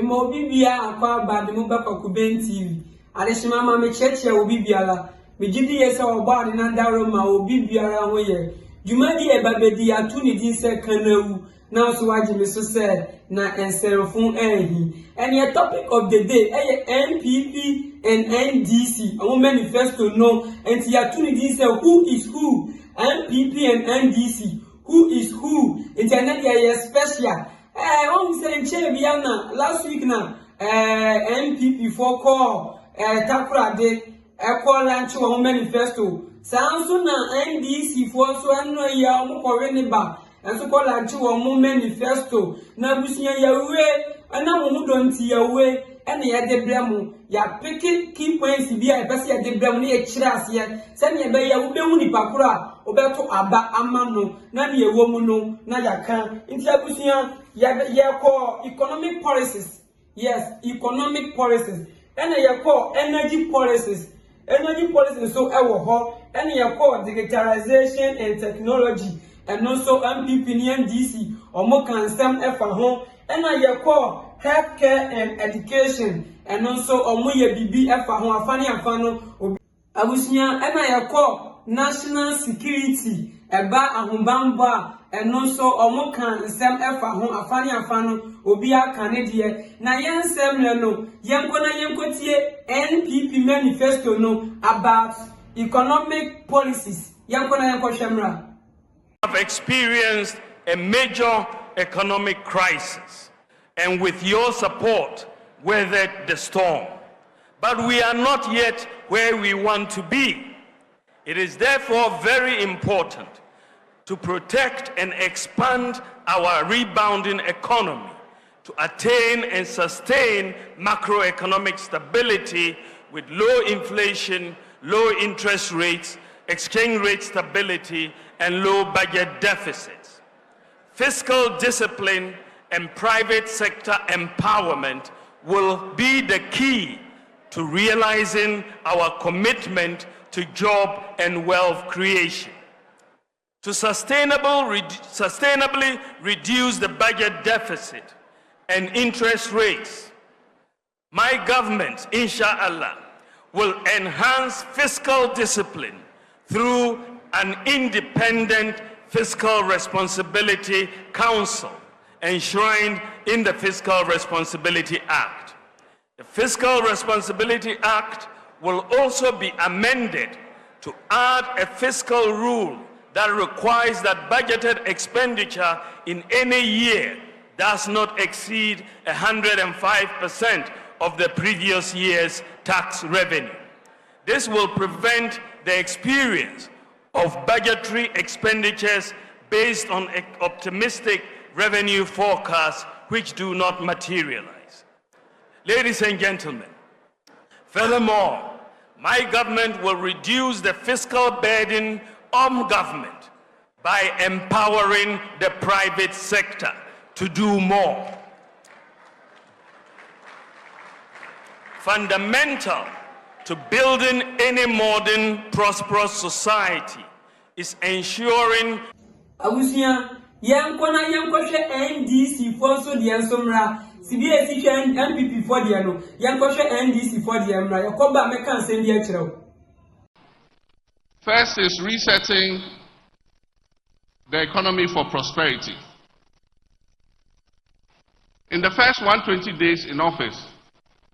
mo bibia akwa ba de mo ba Kwakuben TV adeshima ma me cheche obi biara me gidi yesa oba de na daro ma obi biara ho ye dwumadi e babedi atu ni din se kanawu na so waje me so se na enserofun ehi and the topic of the day NPP and NDC our manifesto no and the atu ni din se who is who NPP and NDC who is who internet ya special on say Chebiana last week na NPP for call Takura de call lunch or manifesto. Sounds na NDC for so no ya mo koreniba and so call lunch or manifesto. Na busia yawe ana mo donti yawe and ya de bremu ya pick key points bi a pese ya de bremu na ya kire ase se na be ya wo be hu ni pakura obeto aba amano na ne ewo mu no na yaka nti abusia ya call economic policies. Yes, economic policies. And ya call energy policies. Energy policies so ewo ho and ya call digitalization and technology and also MPP and NDC or more can some efa ho and ya call healthcare and education and also omoye bibi efa ho afani afano abusia and ya call national security eba ahombamba and also omokan nsem efa ho afani afano obi aka ne de na yensem le no yenkotie NPP manifesto no about economic policies yenkohwemra have experienced a major economic crisis and with your support weathered the storm, but we are not yet where we want to be. It is therefore very important to protect and expand our rebounding economy, to attain and sustain macroeconomic stability with low inflation, low interest rates, exchange rate stability, and low budget deficits. Fiscal discipline and private sector empowerment will be the key to realizing our commitment to job and wealth creation. To sustainably reduce the budget deficit and interest rates, my government, inshallah, will enhance fiscal discipline through an independent Fiscal Responsibility Council enshrined in the Fiscal Responsibility Act. The Fiscal Responsibility Act will also be amended to add a fiscal rule that requires that budgeted expenditure in any year does not exceed 105% of the previous year's tax revenue. This will prevent the experience of budgetary expenditures based on optimistic revenue forecasts which do not materialize. Ladies and gentlemen, furthermore, my government will reduce the fiscal burden on government by empowering the private sector to do more. Fundamental to building any modern, prosperous society is ensuring Abusia yankona yankoshe NDC for so the ensomra CBS MPP for the no yankoshe NDC for the emra yakoba meka nsem bi akireo. First is resetting the economy for prosperity. In the first 120 days in office,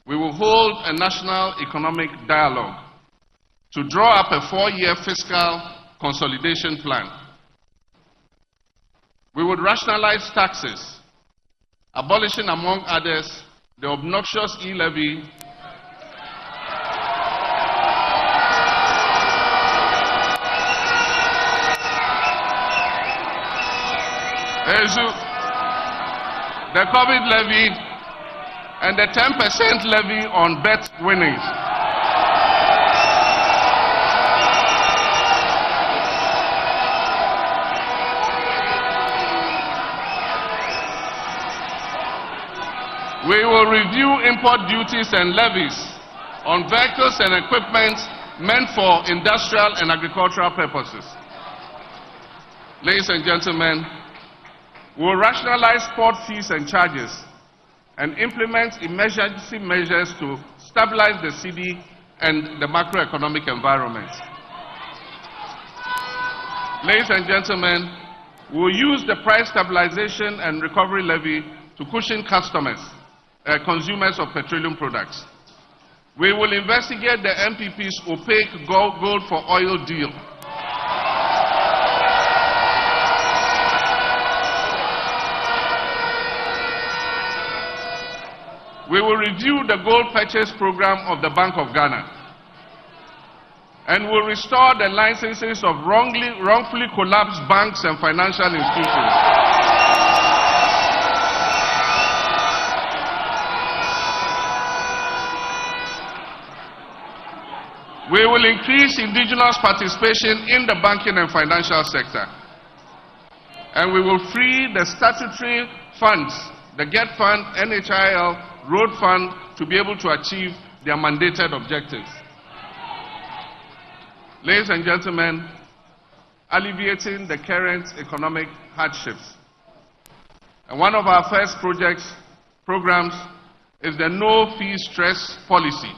we will hold a national economic dialogue to draw up a 4-year fiscal consolidation plan. We would rationalize taxes, abolishing, among others, the obnoxious e-levy the COVID levy and the 10% levy on bet winnings. We will review import duties and levies on vehicles and equipment meant for industrial and agricultural purposes. Ladies and gentlemen, we will rationalize port fees and charges and implement emergency measures to stabilize the cedi and the macroeconomic environment. Ladies and gentlemen, we will use the price stabilization and recovery levy to cushion consumers of petroleum products. We will investigate the NPP's opaque gold for oil deal. We will review the gold purchase program of the Bank of Ghana, and will restore the licenses of wrongfully collapsed banks and financial institutions. We will increase indigenous participation in the banking and financial sector, and we will free the statutory funds, the GET Fund, NHIL, Road Fund, to be able to achieve their mandated objectives. Ladies and gentlemen, alleviating the current economic hardships. And one of our first programs is the no fee stress policy.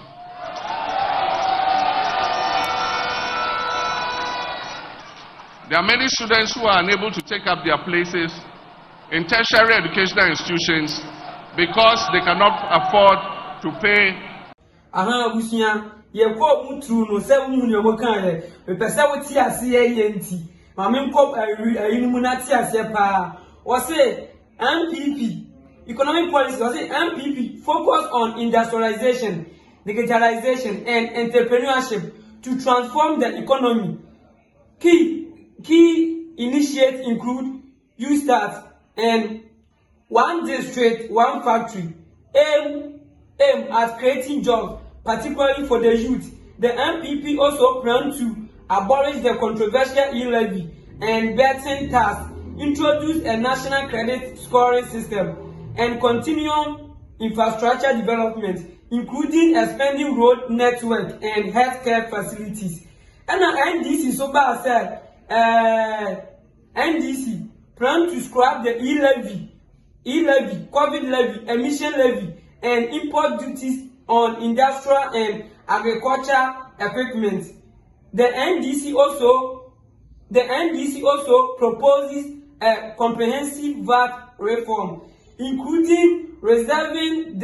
There are many students who are unable to take up their places in tertiary educational institutions because they cannot afford to pay. Ye ko mutu no se mu ne mo kan ye me pese wo ti ase ye enti ma me nko ayinu na ti ase pa o se MPP economic policy o se MPP focus on industrialization, digitalization and entrepreneurship to transform the economy. Key initiatives include U-Start and one district, one factory, aim at creating jobs, particularly for the youth. The MPP also plans to abolish the controversial e-levy and betting tax, introduce a national credit scoring system, and continue infrastructure development, including expanding road network and healthcare facilities. And NDC so far said, NDC plan to scrap the e-levy, COVID levy, emission levy, and import duties on industrial and agriculture equipment. The NDC also proposes a comprehensive VAT reform, including reserving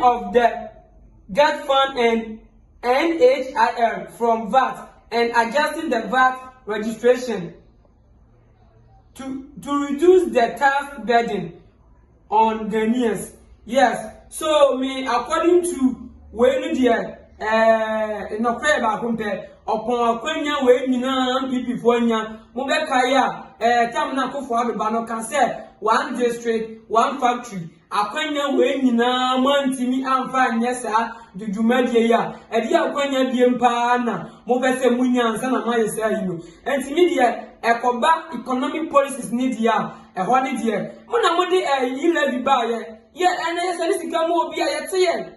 of the GET Fund and NHIL from VAT and adjusting the VAT registration to reduce the tax burden on Ghanaians. Yes, so according to when no prayer about compare upon Quenya way MPP for nya Mubekaya Tamna Kofo Bano can say one district, one factory. Akwenya we nyina mantimi amfa nyesa dudumade ya edi akwenya biempa na mo bese munyansa na mayesa yino entimi de ekoba economic policies ni dia eho ne de mo na mo de e-levy ba ye ene yesa ni sika mo obi ayete ye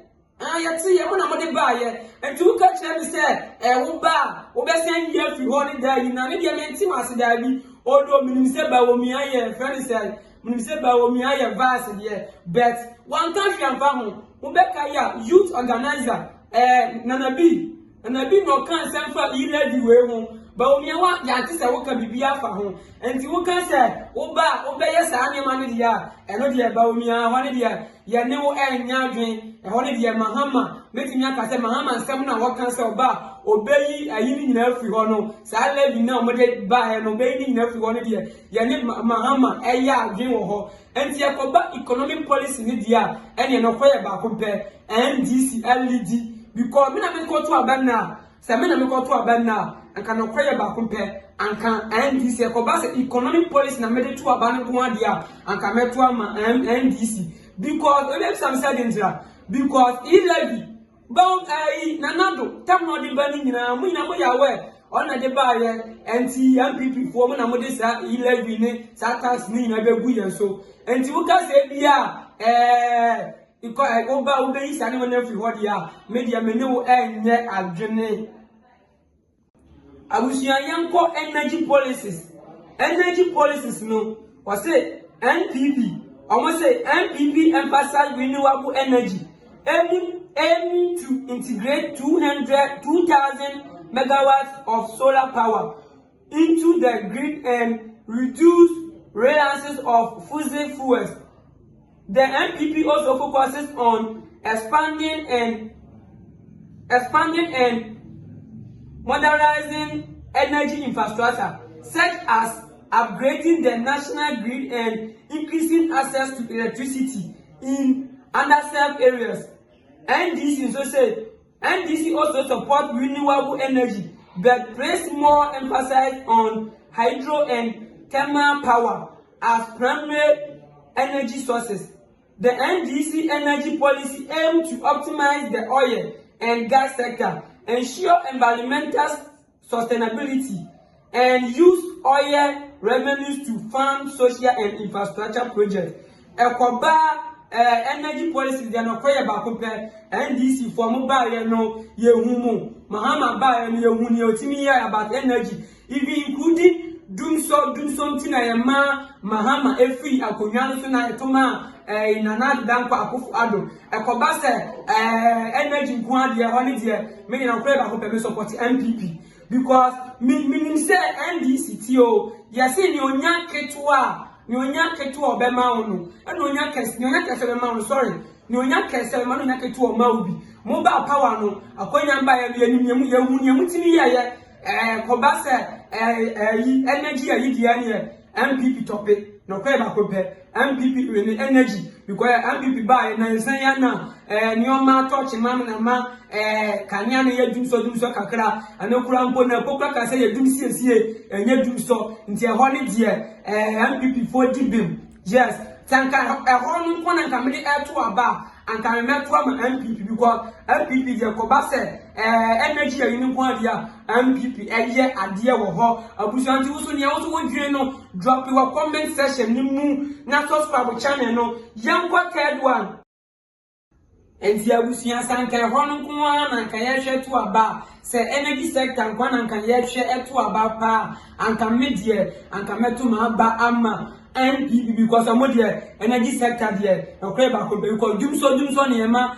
mo na mo de ba ye enti wo ka kire bi se wo ba wo bese nyia fi ho ne da yi na ne de mentim ase da bi odo minim se ba wo mi aye friend say Minister Bawomi aye vast here, but one country and family, Ubeka youth organizer, Nanabi no can send for e-levy way home, Bawomi wa Yatisa Woka Bibia for home, and you can say, yes, I am one dia, and not dear Bawomia, one dia, ya no and yarding, and one dear Mahama, making Yaka say Mahama and Samna what can sell bar. Obey a union every one, so I let you know, by and obeying every one of you. Yanni Mahama, a ya, dream or and Yakoba economic policy in India, and you know, where about compare NDC LED because when I go to a band now, Samina go to a band now, and cannot pray about compare and can NDC Yakoba economic policy and made it to a band one year and can make to a NDC because some said because e-levy. Bound Nanado, tap not the burning na we on a debate and MPP for when Amodesa 11 Satas Nina Beguya so and you can say you call over base anyone every what ya media menu and yet at Jenny. I wish you young energy policies no or say NPP, almost say NPP emphasize renewable energy, aiming to integrate 2,000 megawatts of solar power into the grid and reduce reliance of fossil fuels. The NPP also focuses on expanding and modernizing energy infrastructure, such as upgrading the national grid and increasing access to electricity in underserved areas. NDC also supports renewable energy, but places more emphasis on hydro and thermal power as primary energy sources. The NDC energy policy aims to optimize the oil and gas sector, ensure environmental sustainability, and use oil revenues to fund social and infrastructure projects. Energy policy they are not quite about compare NDC for mobile no yehumo Mahama buy and yehuni otimi about energy, even including doing something I am Mahama every akonyan so na etoma in another danko akufu ado ekobase energy nko ade ho ne de me na quite about compare support MPP because meaning say NDC tio yesi ni onya ketua Nyonya ketu obema onu nyonya kese bema onu sorry nyonya kese bema nyonya ketu o maubi mobile power no akonya mba ya enyemu yehunu timi ye kobase energy ya yidi ya ne MPP topic no kwa ba ko pe MPP we energy because MPP buy na nsan ya na nioma touch mam na ma kanya na ye dumso kakra anokura mpo na pokra ka say ye dum siesie enye dumso nti e ho ne de MPP for dibim yes tanka e ho no nko na nka me eto aba anka me meto am MPP because MPP je ko ba say energy ya yin nko adia MPP eye ade wo ho abusanti wuso ne wuso wodwire no drop your comment section ni mu na subscribe channel no yankwa third one enti abusia sanka e ho no nko na nka ye hwe to aba say energy sector nko na nka ye hwe eto aba pa anka medie anka meto ma aba ama NPP because amodie energy sector there okre ba ko be ko dumso ne ma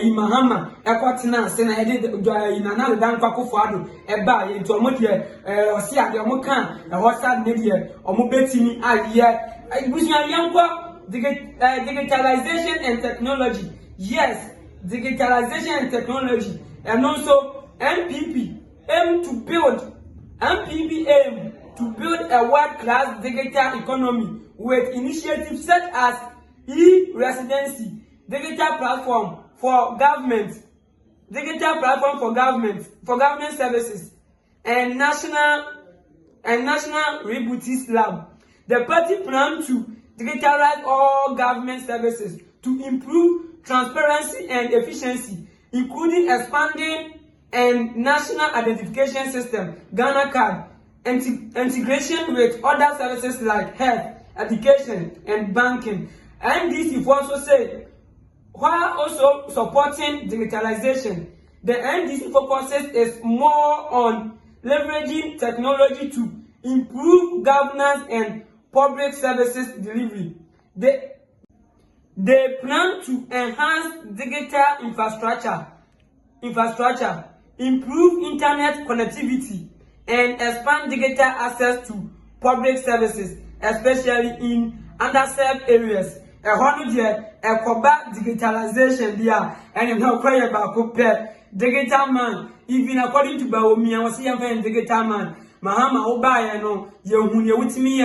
imahama ekwatena se na yede inana dan kwakofo ado eba ye nto amodie osi ade omoka ho sad ne die omobetimi aye busia yankwa digitalization and technology. Yes, digitalization and technology. And also MPP aim to build a world-class digital economy with initiatives such as e-residency, digital platform for government services, and national robotics lab. The party plans to digitalize all government services to improve transparency and efficiency, including expanding and national identification system, Ghana card, integration with other services like health, education, and banking. And this is also said, while also supporting digitalization, the NDC focuses is more on leveraging technology to improve governance and public services delivery. They plan to enhance digital infrastructure, improve internet connectivity, and expand digital access to public services, especially in underserved areas. Digitalization there, and now cry about digital man. Even according to Baomi, I was here digital man. Mahama Obaya no, Yehuni with me,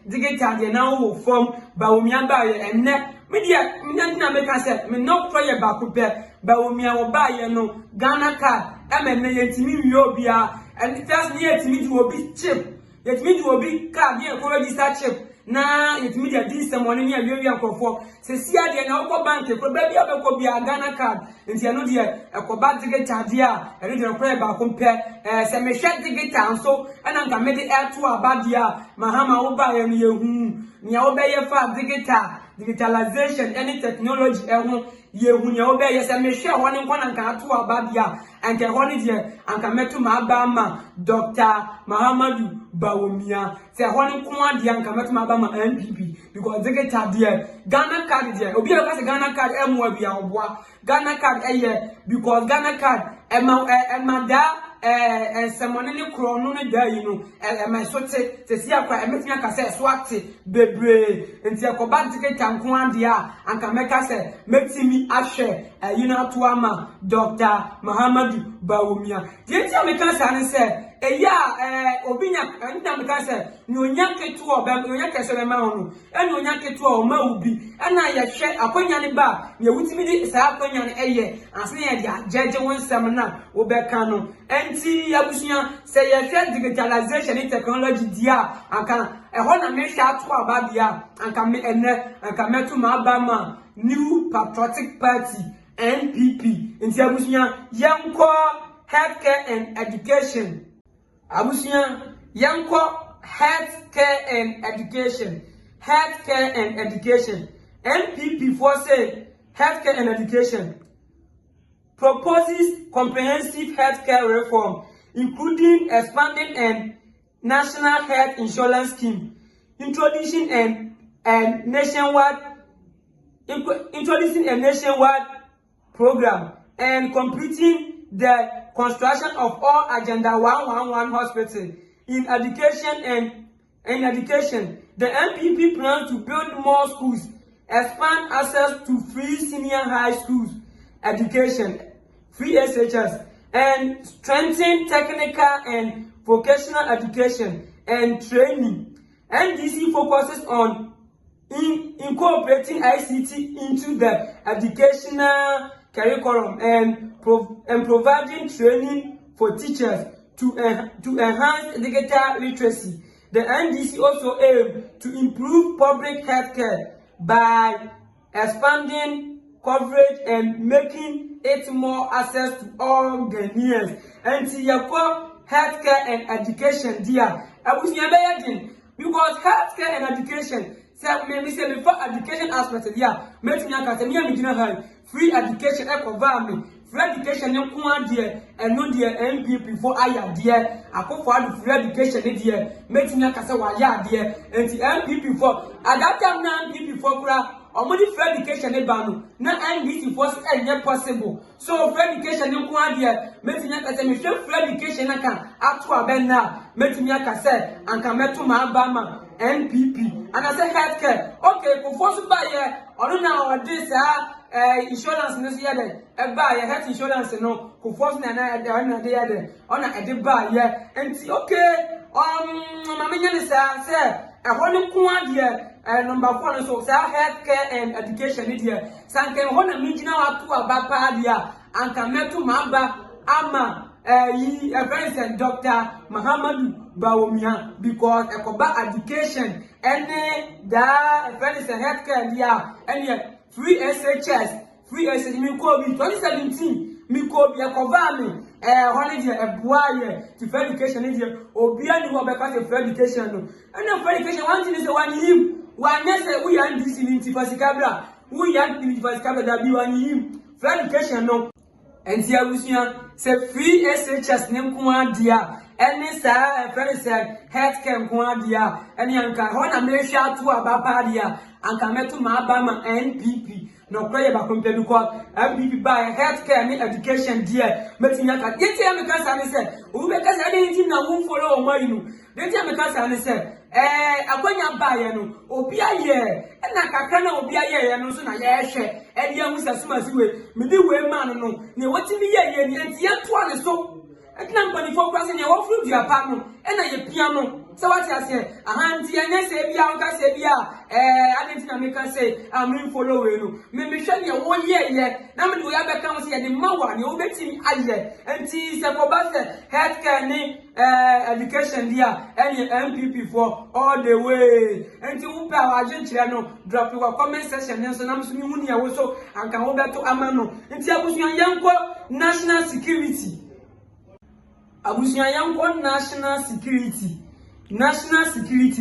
digital, they now form Baomi Abaya and net. Media, Minna said, me no prayer about prepare, Baomia Obaya no, Ghana card, MNA to me, Yobia, and it just near to me to be cheap. Yet me to be card near already start cheap. Nah, it media this some money near Yobian for. Say, see, I did not go bank, probably a Ghana card, and see, I know dear, a cobat to get Tadia, and read a prayer about compare, some me shut the get down so, and I'm going to air to a bad year, Mahama Obaya and you, Niaobaya far digitalization, any technology, Yehunia obey, yes, I may share one and one and can to a bad year, and can one is here, and can make to my Bama, Dr. Mahamadou. Bawumia. Say one command young Kamatuma Bama MPP because they get a dear Ghana card there. Obi a Ghana card M1 Ghana card a year because Ghana card Emma and someone in the crown there, you know, and my sote to see a cry, and make me a say swati, baby, and see a cobat ticket and Kwandia, and can make us say, make me ashe, you know, to Ama, Dr. Muhammad Bawumia. Did you make us and say, Obinya, and Namika said, no yanke to a bam, no yanke Salamano, and no yanke to a Maubi, and I share a Ponyani bar, you would see the Saponyan a year, and say, Judge one seminar, Obekano, and see Abusia say, I said digitalization in technology, dear, and can a honor make out to a babia, and can make and can make to Mabama, New Patriotic Party, NPP, in Abusia, young core, healthcare and education. Abusia, Yanko, healthcare and education. Healthcare and education. NPP for say healthcare and education proposes comprehensive healthcare reform, including expanding a national health insurance scheme, introducing a nationwide program, and completing the construction of all Agenda 111 hospitals. In education, the MPP plans to build more schools, expand access to free senior high schools education, free SHS, and strengthen technical and vocational education and training. NDC focuses on incorporating ICT into the educational curriculum and providing training for teachers to enhance digital literacy. The NDC also aims to improve public health care by expanding coverage and making it more access to all Ghanaians. And Tiyako healthcare and education, dear. I was never because healthcare and education. Maybe say before education aspect, yeah, make me a free education eco free education no ko dear and no dear MPP for aya dear akofo free education dear make me aka say wa ya dear and the MPP for at that time na MPP for kura omodi free education e ba no na NDC for say enye possible so free education no ko dear make me aka say me free education aka ato aben na make me aka say anka meto ma ba NPP and I say healthcare okay ko force buy here or now or this insurance no see there e buy health insurance no ko force na na there on na e buy here and okay mama nya say e ho ko adie number 4 so say healthcare and education there sanke ho na mi gina wa to aba pa dia anka meto ma ba ama friend Dr. Muhammad Bawumia because ekoba education and that friend healthcare there and free SHS me ko bi 2017 me ko bi ekoba me holiday eboaye to free education there obi ani wo be ka free education no and free education one thing is one him one say we and this in Tifasikabra we and Tifasikabra that be one him free education no. And the Abusian say free SHS name Kuandia, and Miss Ferry said healthcare Kuandia, and Yanka Hona Mesha to Abapadia, and Kametu Mabama NPP. No play about Compeduco, MPP by healthcare and education, dear. But in Yaka, get him because I said, who because I didn't know follow my you. Get him because I said, Akonya Bayano, Obia ye, and Nakakana Obia ye, and also Nayashe, and Yamusa Sumasiwe, Midiwe man, no, what to be ye, and yet one is so. I can't put 4 crossing your whole fruit, your partner, and I piano. So what I say, a handy and I say, Bianca say, I didn't make us say, I'm in follow you. Maybe show you 1 year yet. Now we have a council and the Mawa, you'll bet me I and see some of us healthcare, education, dear, and MPP for all the way. And to our agent, drop your comment section, and so I'm assuming also, and can go back to Amano. And tell us your young national security. Abusia Yanko national security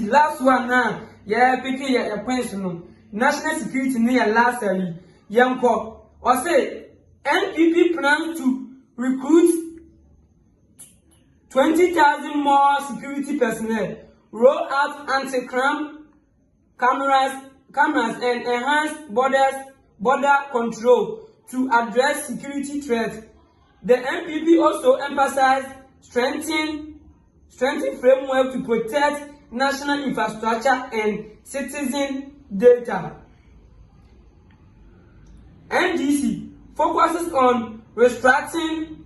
last one now yeah picking your pension national security near last year Yanko or say NPP plan to recruit 20,000 more security personnel, roll out anti-crime cameras and enhance border control to address security threats. The NPP also emphasized strengthening framework to protect national infrastructure and citizen data. NDC focuses on restructuring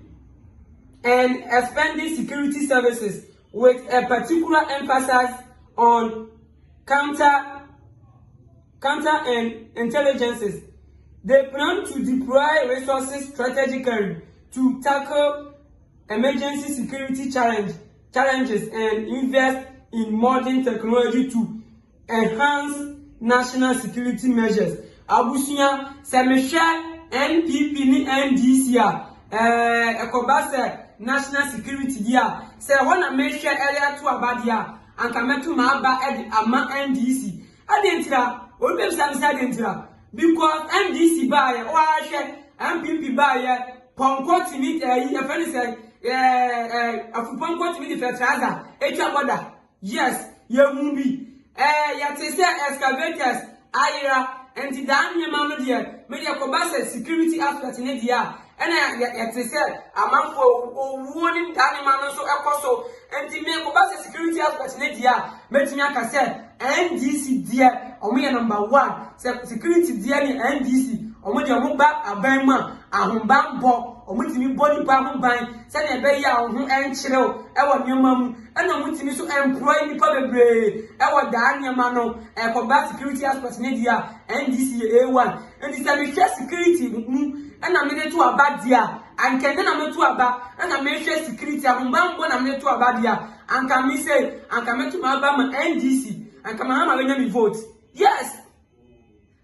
and expanding security services with a particular emphasis on counter and intelligences. They plan to deploy resources strategically to tackle emergency security challenges and invest in modern technology to enhance national security measures. Abusia Semesha NPP ni NDC ekobase national security dia se hona mehwe area to abadia anka metu ma aba edi ama NDC adentira obi samsa adentira because NDC baye o ahwe NPP baye ponko timi yi afani say afuponko timi di fertilizer etwa border yes ye mumbi ya te say excavators ayira and Daniel Mamma dear, media cobasa security aspect in India, and I said, a man for warning Daniel Mamma so apostle, and the mere cobasa security aspect in India, Metiniaka said, NDC dear, or me number one, security dear NDC, or when you move back a bangman, a humbang bob, or with me body bang bang, send a bay out and chill, our new mum. And I'm with me to employ me probably. Our Daniel Mano, and combat security aspects in India, NDC A1, and this time share security, and I'm made to a bad dear, and can then I'm to a bad, and I may share security, I'm one I'm made to a bad dear, and can me say, and come to my Alabama NDC, and come on, when you vote. Yes,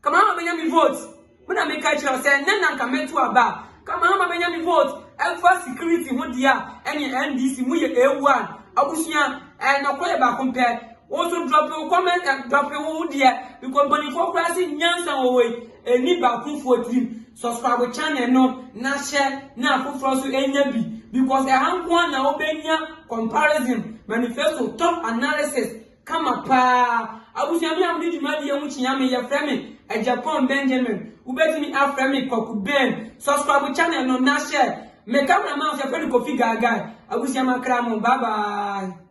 come on, when you vote. When I make a child say, then I come to a bar. Come on, when you vote. And for security, one dear, any NDC, we A1. Abusia and no kweba compare also drop your comment and drop your dear because when you focus in Yansa away a need back for team subscribe channel no na share na for NB because I have one na obenya comparison manifesto top analysis come up abusia me am need madi ya muchi yame ya frame a Japan Benjamin ubeti mi aframe koku ben subscribe channel no na share me cameraman se pedi kofi gaga abusia makramo bye bye.